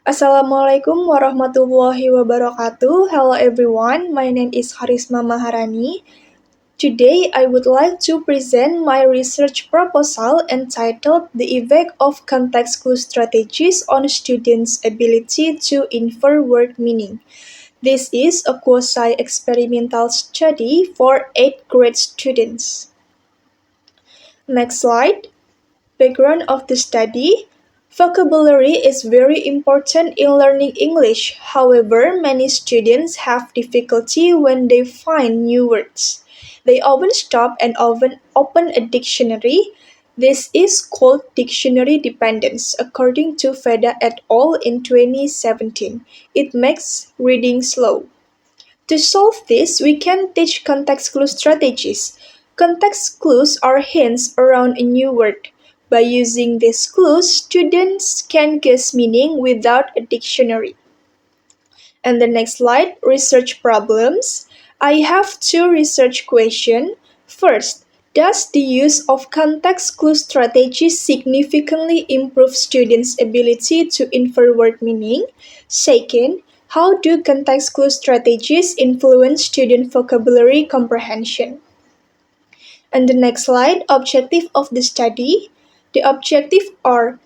Assalamualaikum warahmatullahi wabarakatuh. Hello everyone, my name is Kharisma Maharani. Today I would like to present my research proposal entitled The Effect of Context Clue Strategies on Students' Ability to Infer Word Meaning. This is a quasi-experimental study for 8th grade students. Next slide. Background of the study. Vocabulary is very important in learning English. However, many students have difficulty when they find new words. They often stop and often open a dictionary. This is called dictionary dependence, according to Veda et al. In 2017. It makes reading slow. To solve this, we can teach context clue strategies. Context clues are hints around a new word. By using these clues, students can guess meaning without a dictionary. And the next slide, research problems. I have two research questions. First, does the use of context clue strategies significantly improve students' ability to infer word meaning? Second, how do context clue strategies influence student vocabulary comprehension? And the next slide, objective of the study. The objectives are: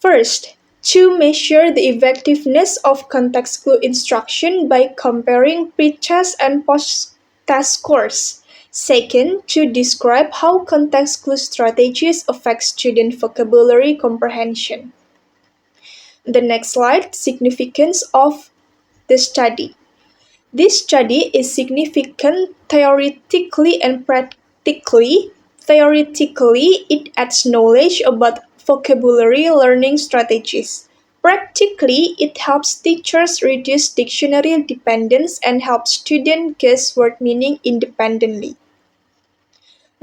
first, to measure the effectiveness of context clue instruction by comparing pre-test and post-test scores. Second, to describe how context clue strategies affect student vocabulary comprehension. The next slide, significance of the study. This study is significant theoretically and practically. Theoretically, it adds knowledge about vocabulary learning strategies. Practically, it helps teachers reduce dictionary dependence and helps students guess word meaning independently.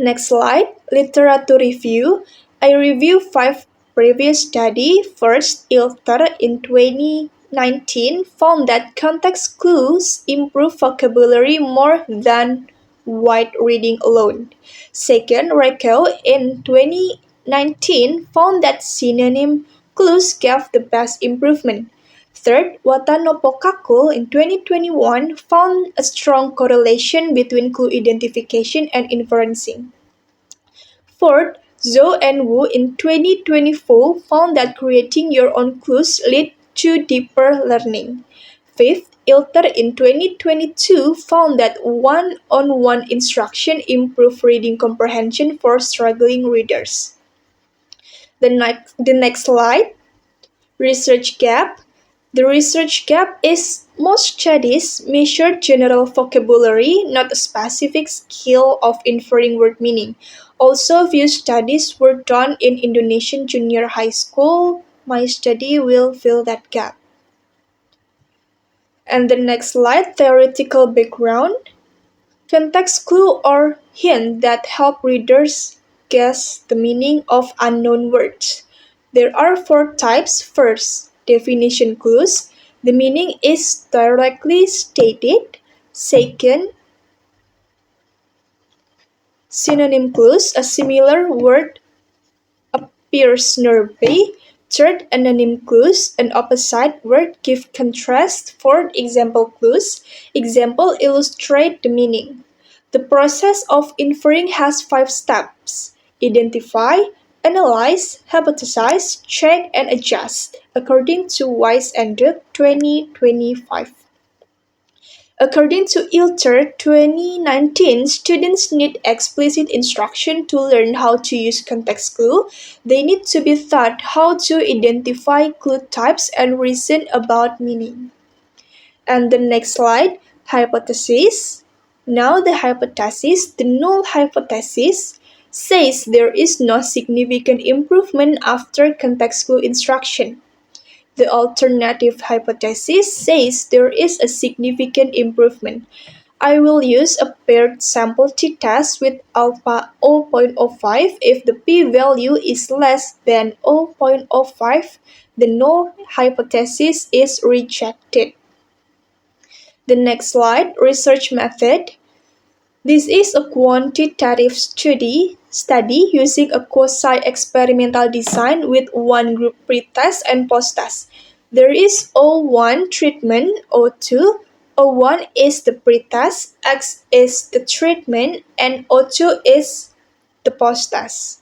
Next slide, literature review. I review 5 previous studies. First, ILTER in 2019 found that context clues improve vocabulary more than wide reading alone. Second, RECO in 2019 found that synonym clues gave the best improvement. Third, Watanopo-Kakul in 2021 found a strong correlation between clue identification and inferencing. Fourth, Zhou and Wu in 2024 found that creating your own clues lead to deeper learning. Fifth, Ilter in 2022 found that one-on-one instruction improved reading comprehension for struggling readers. The next slide, research gap. The research gap is most studies measure general vocabulary, not a specific skill of inferring word meaning. Also, few studies were done in Indonesian junior high school. My study will fill that gap. And the next slide, theoretical background. Context clue or hint that help readers guess the meaning of unknown words. There are 4 types. First, definition clues. The meaning is directly stated. Second, synonym clues. A similar word appears nearby. Third, anonym clues. An opposite word gives contrast. Fourth, example clues. Example illustrate the meaning. The process of inferring has 5 steps: identify, analyze, hypothesize, check, and adjust, according to Weiss and Duke 2025. According to ILTER 2019, students need explicit instruction to learn how to use context clue. They need to be taught how to identify clue types and reason about meaning. And the next slide, hypothesis. Now the hypothesis, the null hypothesis, says there is no significant improvement after context clue instruction. The alternative hypothesis says there is a significant improvement. I will use a paired sample t-test with alpha 0.05. If the p-value is less than 0.05, the null hypothesis is rejected. The next slide, research method. This is a quantitative study using a quasi-experimental design with one group pre-test and post-test. There is O1 treatment, O2. O1 is the pretest, X is the treatment, and O2 is the post-test.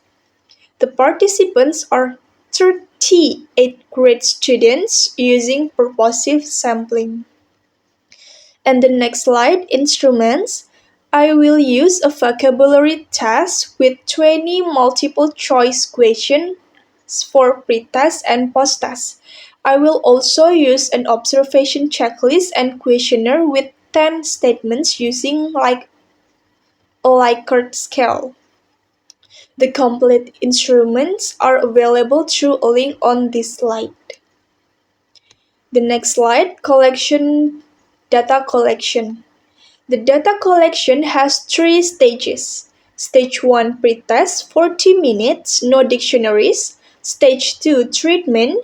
The participants are 38 grade students using purposive sampling. And the next slide, instruments. I will use a vocabulary test with 20 multiple choice questions for pretest and post-test. I will also use an observation checklist and questionnaire with 10 statements using a Likert scale. The complete instruments are available through a link on this slide. The next slide, data collection. The data collection has three stages. Stage 1 pretest, 40 minutes, no dictionaries. Stage 2 treatment,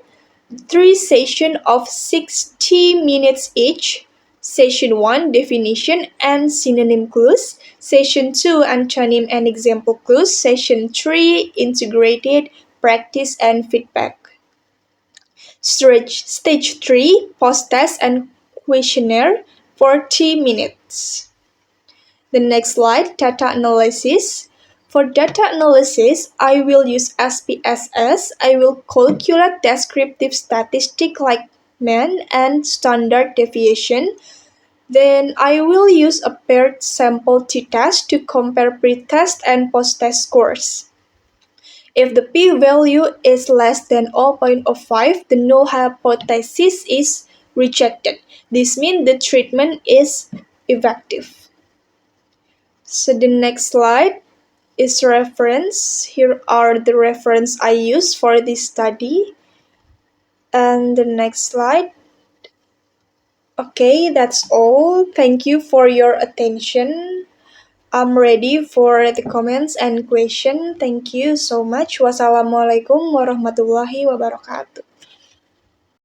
3 sessions of 60 minutes each. Session 1 definition and synonym clues. Session 2 antonym and example clues. Session 3 integrated practice and feedback. Stage 3 post-test and questionnaire, 40 minutes. The next slide, data analysis. For data analysis, I will use SPSS. I will calculate descriptive statistics like mean and standard deviation. Then I will use a paired sample t-test to compare pre-test and post-test scores. If the p-value is less than 0.05, the null hypothesis is rejected. This means the treatment is effective. So the next slide is reference. Here are the reference I use for this study. And the next slide. Okay, that's all. Thank you for your attention. I'm ready for the comments and question. Thank you so much. Wassalamualaikum warahmatullahi wabarakatuh.